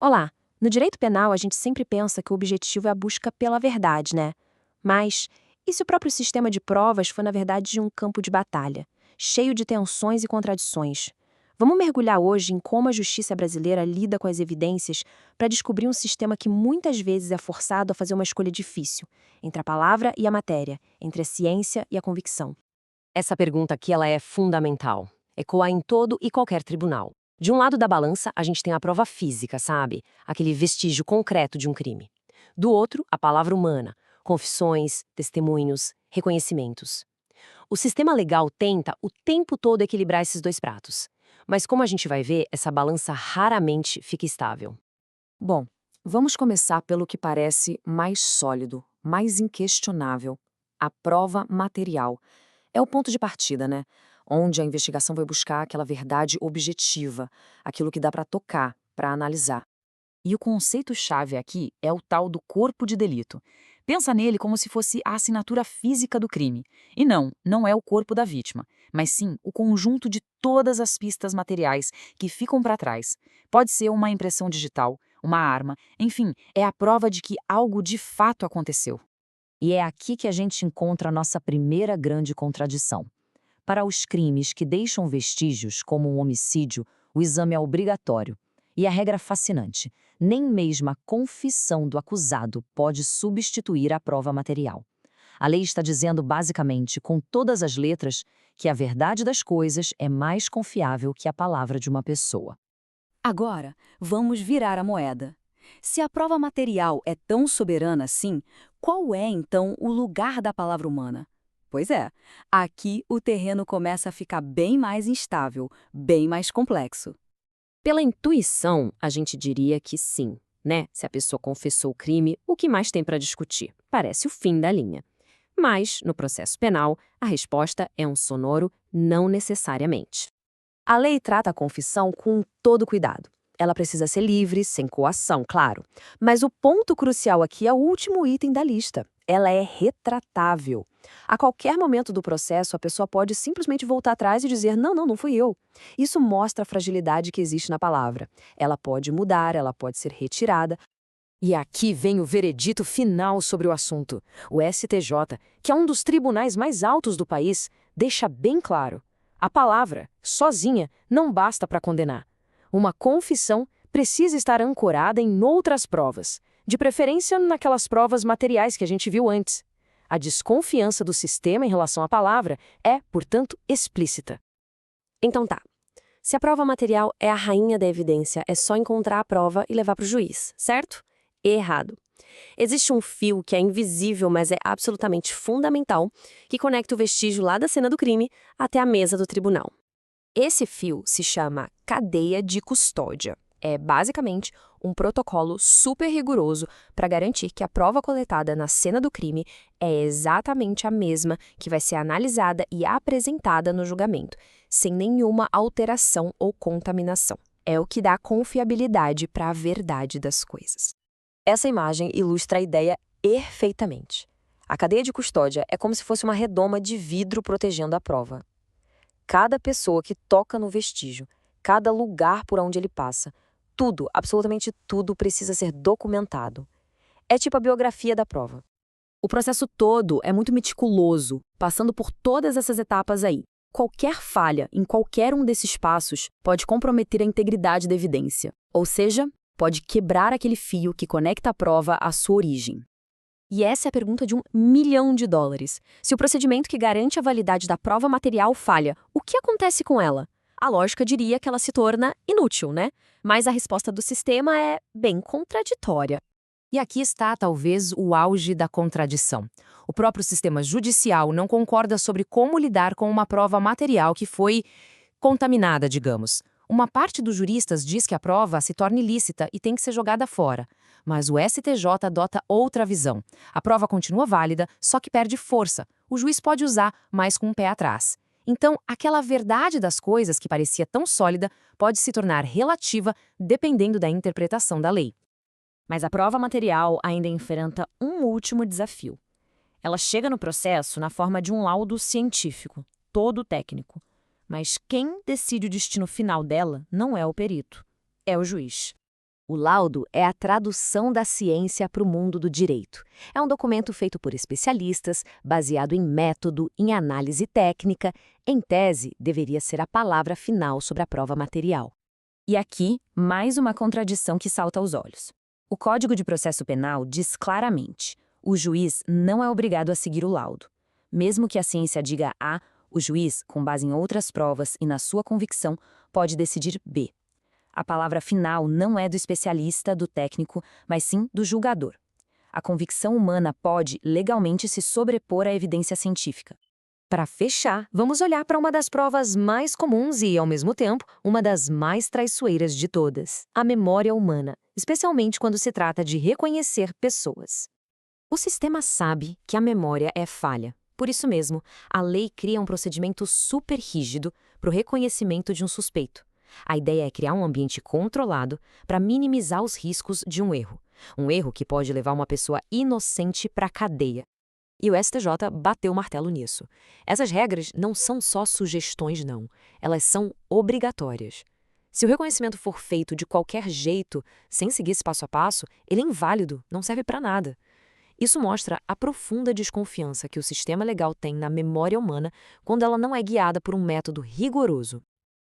Olá! No direito penal, a gente sempre pensa que o objetivo é a busca pela verdade, né? Mas, e se o próprio sistema de provas for, na verdade, um campo de batalha, cheio de tensões e contradições? Vamos mergulhar hoje em como a justiça brasileira lida com as evidências para descobrir um sistema que muitas vezes é forçado a fazer uma escolha difícil entre a palavra e a matéria, entre a ciência e a convicção. Essa pergunta aqui ela é fundamental. Ecoa em todo e qualquer tribunal. De um lado da balança, a gente tem a prova física, sabe? Aquele vestígio concreto de um crime. Do outro, a palavra humana, confissões, testemunhos, reconhecimentos. O sistema legal tenta o tempo todo equilibrar esses dois pratos. Mas como a gente vai ver, essa balança raramente fica estável. Bom, vamos começar pelo que parece mais sólido, mais inquestionável: a prova material. É o ponto de partida, né? Onde a investigação vai buscar aquela verdade objetiva, aquilo que dá para tocar, para analisar. E o conceito-chave aqui é o tal do corpo de delito. Pensa nele como se fosse a assinatura física do crime. E não é o corpo da vítima, mas sim o conjunto de todas as pistas materiais que ficam para trás. Pode ser uma impressão digital, uma arma, enfim, é a prova de que algo de fato aconteceu. E é aqui que a gente encontra a nossa primeira grande contradição. Para os crimes que deixam vestígios, como um homicídio, o exame é obrigatório. E a regra é fascinante: nem mesmo a confissão do acusado pode substituir a prova material. A lei está dizendo basicamente, com todas as letras, que a verdade das coisas é mais confiável que a palavra de uma pessoa. Agora, vamos virar a moeda. Se a prova material é tão soberana assim, qual é então o lugar da palavra humana? Pois é, aqui o terreno começa a ficar bem mais instável, bem mais complexo. Pela intuição, a gente diria que sim, né? Se a pessoa confessou o crime, o que mais tem para discutir? Parece o fim da linha. Mas, no processo penal, a resposta é um sonoro não necessariamente. A lei trata a confissão com todo cuidado. Ela precisa ser livre, sem coação, claro. Mas o ponto crucial aqui é o último item da lista. Ela é retratável. A qualquer momento do processo, a pessoa pode simplesmente voltar atrás e dizer: não fui eu. Isso mostra a fragilidade que existe na palavra. Ela pode mudar, ela pode ser retirada. E aqui vem o veredito final sobre o assunto. O STJ, que é um dos tribunais mais altos do país, deixa bem claro: a palavra, sozinha, não basta para condenar. Uma confissão precisa estar ancorada em outras provas, de preferência naquelas provas materiais que a gente viu antes. A desconfiança do sistema em relação à palavra é, portanto, explícita. Então tá. Se a prova material é a rainha da evidência, é só encontrar a prova e levar para o juiz, certo? Errado. Existe um fio que é invisível, mas é absolutamente fundamental, que conecta o vestígio lá da cena do crime até a mesa do tribunal. Esse fio se chama cadeia de custódia. É basicamente um protocolo super rigoroso para garantir que a prova coletada na cena do crime é exatamente a mesma que vai ser analisada e apresentada no julgamento, sem nenhuma alteração ou contaminação. É o que dá confiabilidade para a verdade das coisas. Essa imagem ilustra a ideia perfeitamente. A cadeia de custódia é como se fosse uma redoma de vidro protegendo a prova. Cada pessoa que toca no vestígio, cada lugar por onde ele passa, tudo, absolutamente tudo, precisa ser documentado. É tipo a biografia da prova. O processo todo é muito meticuloso, passando por todas essas etapas aí. Qualquer falha em qualquer um desses passos pode comprometer a integridade da evidência, ou seja, pode quebrar aquele fio que conecta a prova à sua origem. E essa é a pergunta de $1 milhão. Se o procedimento que garante a validade da prova material falha, o que acontece com ela? A lógica diria que ela se torna inútil, né? Mas a resposta do sistema é bem contraditória. E aqui está, talvez, o auge da contradição. O próprio sistema judicial não concorda sobre como lidar com uma prova material que foi contaminada, digamos. Uma parte dos juristas diz que a prova se torna ilícita e tem que ser jogada fora. Mas o STJ adota outra visão. A prova continua válida, só que perde força. O juiz pode usar, mas com um pé atrás. Então, aquela verdade das coisas que parecia tão sólida pode se tornar relativa dependendo da interpretação da lei. Mas a prova material ainda enfrenta um último desafio. Ela chega no processo na forma de um laudo científico, todo técnico. Mas quem decide o destino final dela não é o perito, é o juiz. O laudo é a tradução da ciência para o mundo do direito. É um documento feito por especialistas, baseado em método, em análise técnica. Em tese, deveria ser a palavra final sobre a prova material. E aqui, mais uma contradição que salta aos olhos. O Código de Processo Penal diz claramente: o juiz não é obrigado a seguir o laudo. Mesmo que a ciência diga A, o juiz, com base em outras provas e na sua convicção, pode decidir B. A palavra final não é do especialista, do técnico, mas sim do julgador. A convicção humana pode, legalmente, se sobrepor à evidência científica. Para fechar, vamos olhar para uma das provas mais comuns e, ao mesmo tempo, uma das mais traiçoeiras de todas: a memória humana, especialmente quando se trata de reconhecer pessoas. O sistema sabe que a memória é falha. Por isso mesmo, a lei cria um procedimento super rígido para o reconhecimento de um suspeito. A ideia é criar um ambiente controlado para minimizar os riscos de um erro. Um erro que pode levar uma pessoa inocente para a cadeia. E o STJ bateu o martelo nisso. Essas regras não são só sugestões, não. Elas são obrigatórias. Se o reconhecimento for feito de qualquer jeito, sem seguir esse passo a passo, ele é inválido, não serve para nada. Isso mostra a profunda desconfiança que o sistema legal tem na memória humana quando ela não é guiada por um método rigoroso.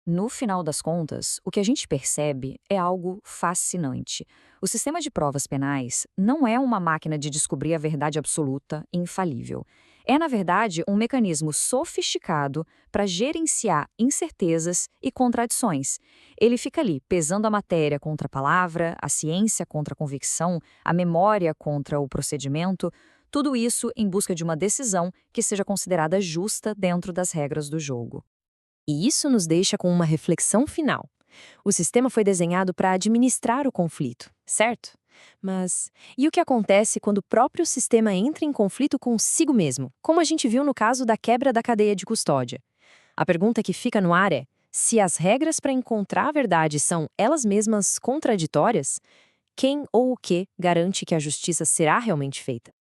No final das contas, o que a gente percebe é algo fascinante. O sistema de provas penais não é uma máquina de descobrir a verdade absoluta e infalível. É, na verdade, um mecanismo sofisticado para gerenciar incertezas e contradições. Ele fica ali, pesando a matéria contra a palavra, a ciência contra a convicção, a memória contra o procedimento, tudo isso em busca de uma decisão que seja considerada justa dentro das regras do jogo. E isso nos deixa com uma reflexão final. O sistema foi desenhado para administrar o conflito, certo? Mas e o que acontece quando o próprio sistema entra em conflito consigo mesmo, como a gente viu no caso da quebra da cadeia de custódia? A pergunta que fica no ar é: se as regras para encontrar a verdade são elas mesmas contraditórias, quem ou o que garante que a justiça será realmente feita?